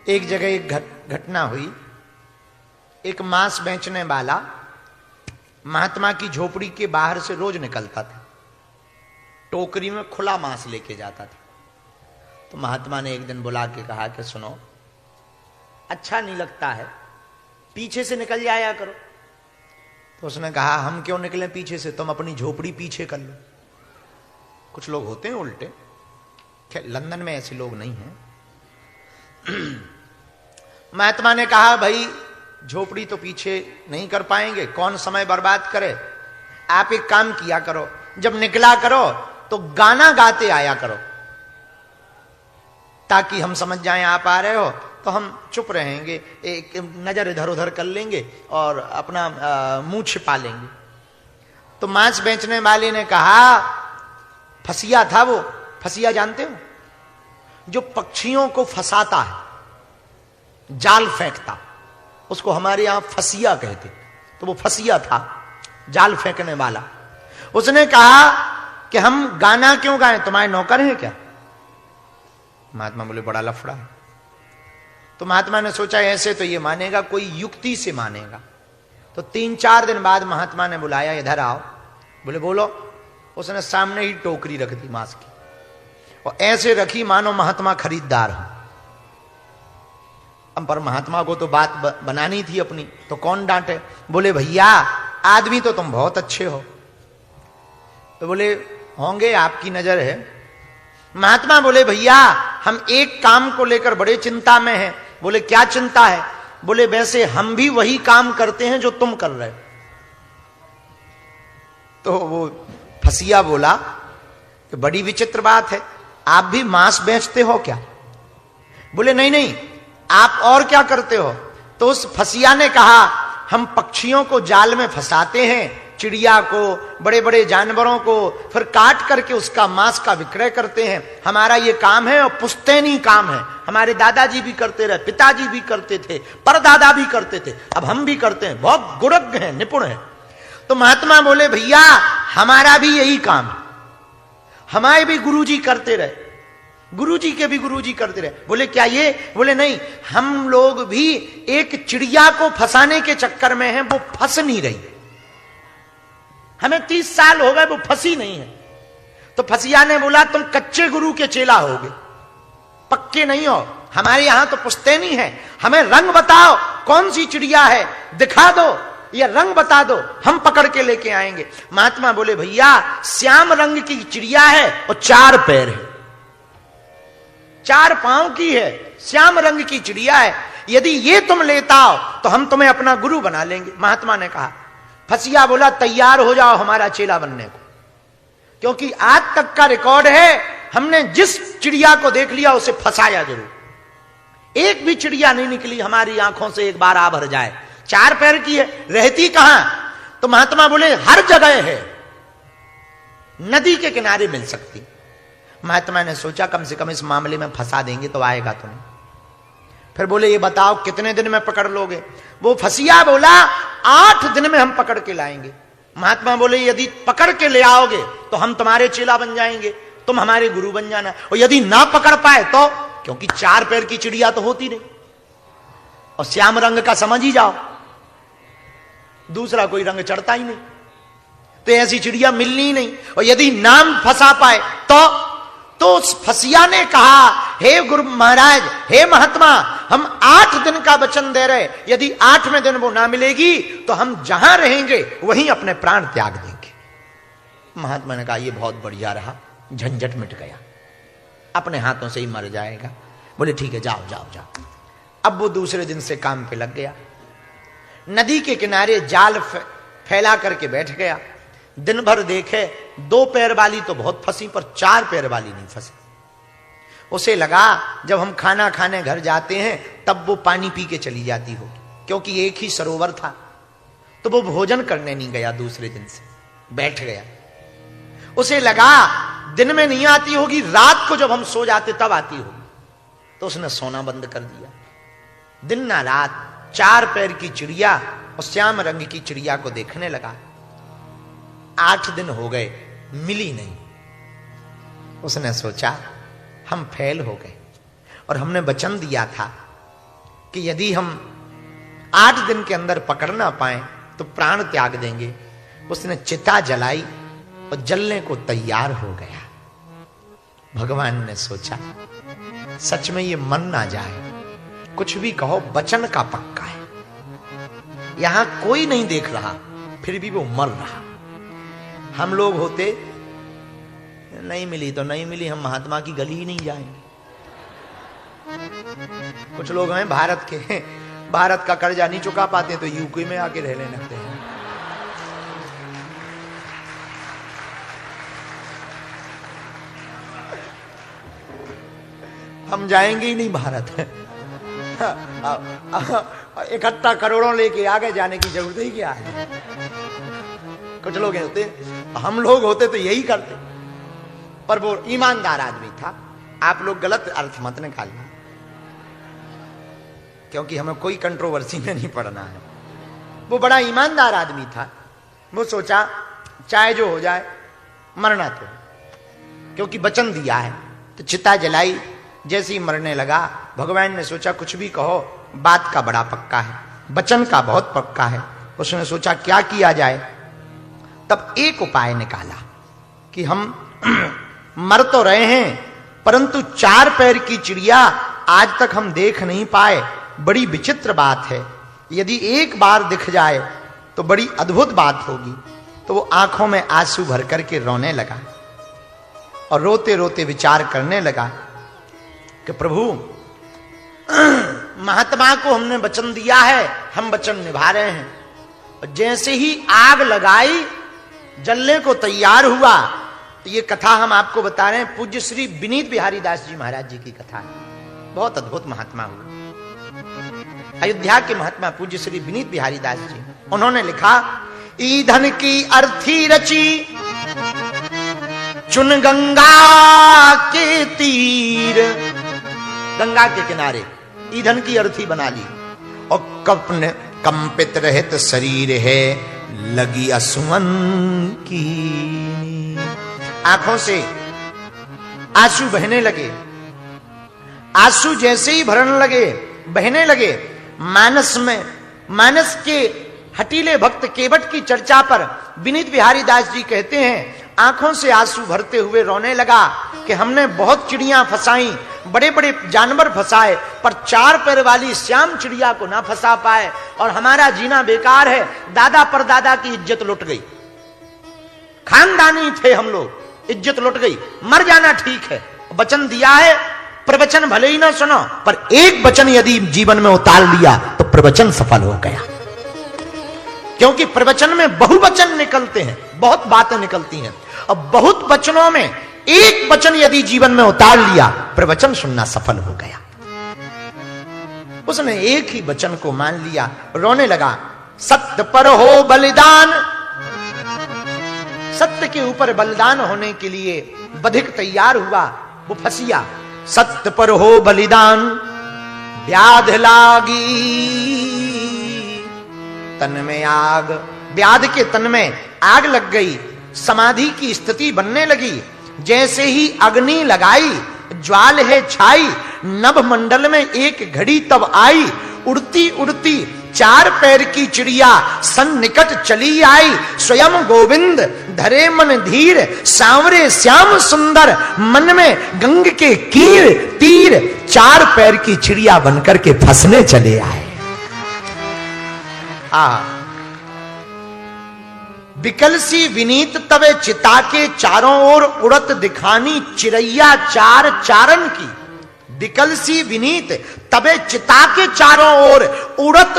एक जगह एक घटना हुई। एक मांस बेचने वाला महात्मा की झोपड़ी के बाहर से रोज निकलता था, टोकरी में खुला मांस लेके जाता था। तो महात्मा ने एक दिन बुला के कहा कि सुनो, अच्छा नहीं लगता है, पीछे से निकल जाया करो। तो उसने कहा हम क्यों निकलें पीछे से, तुम अपनी झोपड़ी पीछे कर लो। कुछ लोग होते हैं उल्टे, लंदन में ऐसे लोग नहीं हैं। महात्मा ने कहा भाई झोपड़ी तो पीछे नहीं कर पाएंगे, कौन समय बर्बाद करे, आप एक काम किया करो, जब निकला करो तो गाना गाते आया करो, ताकि हम समझ जाएं आप आ रहे हो, तो हम चुप रहेंगे, एक नजर इधर उधर कर लेंगे और अपना मुंह छिपा लेंगे। तो मांस बेचने वाले ने कहा, फसिया था वो, फसिया जानते हो, जो पक्षियों को फंसाता है, जाल फेंकता, उसको हमारे यहां फसिया कहते। तो वो फसिया था, जाल फेंकने वाला। उसने कहा कि हम गाना क्यों गाएं, तुम्हारे नौकर हैं क्या? महात्मा बोले बड़ा लफड़ा है। तो महात्मा ने सोचा ऐसे तो ये मानेगा, कोई युक्ति से मानेगा। तो 3-4 दिन बाद महात्मा ने बुलाया, इधर आओ। बोले बोलो। उसने सामने ही टोकरी रख दी मांस की, और ऐसे रखी मानो महात्मा खरीददार हो। अब पर महात्मा को तो बात बनानी थी अपनी, तो कौन डांटे। बोले भैया आदमी तो तुम बहुत अच्छे हो। तो बोले होंगे, आपकी नजर है। महात्मा बोले भैया हम एक काम को लेकर बड़े चिंता में हैं। बोले क्या चिंता है? बोले वैसे हम भी वही काम करते हैं जो तुम कर रहे हो। तो वो फसिया बोला कि बड़ी विचित्र बात है, आप भी मांस बेचते हो क्या? बोले नहीं नहीं, आप और क्या करते हो? तो उस फसिया ने कहा हम पक्षियों को जाल में फंसाते हैं, चिड़िया को, बड़े बड़े जानवरों को, फिर काट करके उसका मांस का विक्रय करते हैं। हमारा ये काम है और पुश्तैनी काम है। हमारे दादाजी भी करते रहे, पिताजी भी करते थे, परदादा भी करते थे, अब हम भी करते हैं, बहुत गुणज्ञ हैं, निपुण हैं। तो महात्मा बोले भैया हमारा भी यही काम है, हमारे भी गुरुजी करते रहे, गुरुजी के भी गुरुजी करते रहे। बोले क्या ये? बोले नहीं, हम लोग भी एक चिड़िया को फंसाने के चक्कर में हैं, वो फंस नहीं रही, हमें 30 साल हो गए, वो फंसी नहीं है। तो फसिया ने बोला तुम कच्चे गुरु के चेला होगे, पक्के नहीं हो, हमारे यहां तो पुश्तैनी है, हमें रंग बताओ, कौन सी चिड़िया है दिखा दो, ये रंग बता दो, हम पकड़ के लेके आएंगे। महात्मा बोले भैया श्याम रंग की चिड़िया है और 4 पैर है, 4 पांव की है, श्याम रंग की चिड़िया है, यदि ये तुम लेता हो तो हम तुम्हें अपना गुरु बना लेंगे। महात्मा ने कहा। फसिया बोला तैयार हो जाओ हमारा चेला बनने को, क्योंकि आज तक का रिकॉर्ड है हमने जिस चिड़िया को देख लिया उसे फंसाया जरूर। एक भी चिड़िया नहीं निकली हमारी आंखों से एक बार आ भर जाए, 4 पैर की है, रहती कहां? तो महात्मा बोले हर जगह है, नदी के किनारे मिल सकती। महात्मा ने सोचा कम से कम इस मामले में फंसा देंगे तो आएगा तो नहीं। फिर बोले ये बताओ कितने दिन में पकड़ लोगे? वो फसिया बोला 8 दिन में हम पकड़ के लाएंगे। महात्मा बोले यदि पकड़ के ले आओगे तो हम तुम्हारे चेला बन जाएंगे, तुम हमारे गुरु बन जाना, और यदि ना पकड़ पाए तो, क्योंकि 4 पैर की चिड़िया तो होती नहीं, और श्याम रंग का समझ ही जाओ, दूसरा कोई रंग चढ़ता ही नहीं, तो ऐसी चिड़िया मिलनी ही नहीं। और यदि नाम फंसा पाए तो उस फसिया ने कहा हे गुरु महाराज, हे महात्मा, हम 8 दिन का वचन दे रहे, यदि 8वें दिन वो ना मिलेगी तो हम जहां रहेंगे वहीं अपने प्राण त्याग देंगे। महात्मा ने कहा ये बहुत बढ़िया रहा, झंझट मिट गया, अपने हाथों से ही मर जाएगा। बोले ठीक है जाओ जाओ जाओ। अब वो दूसरे दिन से काम पे लग गया, नदी के किनारे जाल फैला करके बैठ गया। दिन भर देखे 2 पैर वाली तो बहुत फंसी, पर 4 पैर वाली नहीं फंसी। उसे लगा जब हम खाना खाने घर जाते हैं तब वो पानी पी के चली जाती होगी, क्योंकि एक ही सरोवर था। तो वो भोजन करने नहीं गया, दूसरे दिन से बैठ गया। उसे लगा दिन में नहीं आती होगी, रात को जब हम सो जाते तब आती होगी, तो उसने सोना बंद कर दिया। दिन ना रात 4 पैर की चिड़िया और श्याम रंग की चिड़िया को देखने लगा। 8 दिन हो गए, मिली नहीं। उसने सोचा हम फेल हो गए, और हमने वचन दिया था कि यदि हम 8 दिन के अंदर पकड़ ना पाए तो प्राण त्याग देंगे। उसने चिता जलाई और जलने को तैयार हो गया। भगवान ने सोचा सच में ये मन ना जाए, कुछ भी कहो वचन का पक्का है। यहां कोई नहीं देख रहा फिर भी वो मर रहा। हम लोग होते नहीं मिली तो नहीं मिली, हम महात्मा की गली ही नहीं जाएंगे। कुछ लोग हैं भारत के, भारत का कर्जा नहीं चुका पाते तो यूपी में आके रहने लगते हैं। हम जाएंगे ही नहीं भारत। इकट्ठा करोड़ों लेके आगे जाने की जरूरत ही क्या है। कुछ लोग होते, हम लोग होते तो यही करते, पर वो ईमानदार आदमी था। आप लोग गलत अर्थ मत निकालिए, क्योंकि हमें कोई कंट्रोवर्सी में नहीं पड़ना है। वो बड़ा ईमानदार आदमी था। वो सोचा चाहे जो हो जाए मरना तो, क्योंकि वचन दिया है। तो चिता जलाई, जैसे ही मरने लगा भगवान ने सोचा कुछ भी कहो बात का बड़ा पक्का है, वचन का बहुत पक्का है। उसने सोचा क्या किया जाए। तब एक उपाय निकाला कि हम मर तो रहे हैं परंतु 4 पैर की चिड़िया आज तक हम देख नहीं पाए। बड़ी विचित्र बात है, यदि एक बार दिख जाए तो बड़ी अद्भुत बात होगी। तो वो आंखों में आंसू भर करके रोने लगा और रोते रोते विचार करने लगा कि प्रभु महात्मा को हमने वचन दिया है, हम वचन निभा रहे हैं। और जैसे ही आग लगाई जलने को तैयार हुआ। तो ये कथा हम आपको बता रहे हैं, पूज्य श्री विनीत बिहारी दास जी महाराज जी की कथा है। बहुत अद्भुत महात्मा हुआ, अयोध्या के महात्मा पूज्य श्री विनीत बिहारी दास जी। उन्होंने लिखा, ईंधन की अर्थी रची चुन गंगा के तीर। गंगा के किनारे ईंधन की अर्थी बना ली और कपन कंपित रहित शरीर है लगी असुमन की। आंखों से आंसू बहने लगे। आंसू जैसे ही भरने लगे, बहने लगे, मानस के हटीले भक्त केवट की चर्चा पर विनीत बिहारी दास जी कहते हैं, आंखों से आंसू भरते हुए रोने लगा कि हमने बहुत चिड़ियां फंसाई, बड़े बड़े जानवर फंसाए, पर 4 पैर वाली श्याम चिड़िया को ना फंसा पाए और हमारा जीना बेकार है। दादा परदादा की इज्जत लुट गई, खानदानी थे हम लोग, इज्जत लुट गई, मर जाना ठीक है। वचन दिया है, प्रवचन भले ही ना सुनो, पर एक वचन यदि जीवन में उतार लिया तो प्रवचन सफल हो गया। क्योंकि प्रवचन में बहुवचन निकलते हैं, बहुत बातें निकलती हैं, और बहुत वचनों में एक वचन यदि जीवन में उतार लिया प्रवचन सुनना सफल हो गया। उसने एक ही वचन को मान लिया, रोने लगा। सत्य पर हो बलिदान, सत्य के ऊपर बलिदान होने के लिए बधिक तैयार हुआ वो फसिया। सत्य पर हो बलिदान व्याध लागी तन में आग। व्याध के तन में आग लग गई, समाधि की स्थिति बनने लगी। जैसे ही अग्नि लगाई ज्वाल है छाई, नभ मंडल में एक घड़ी तब आई। उड़ती उड़ती 4 पैर की चिड़िया सन्निकट चली आई। स्वयं गोविंद धरे मन धीर, सांवरे श्याम सुंदर, मन में गंग के कीर तीर। 4 पैर की चिड़िया बनकर के फंसने चले आए। विकलसी विनीत तवे चिता के चारों ओर उड़त दिखानी चिड़ैया 4 चारण की। विकलसी विनीत तबे चिता के चारों ओर उड़त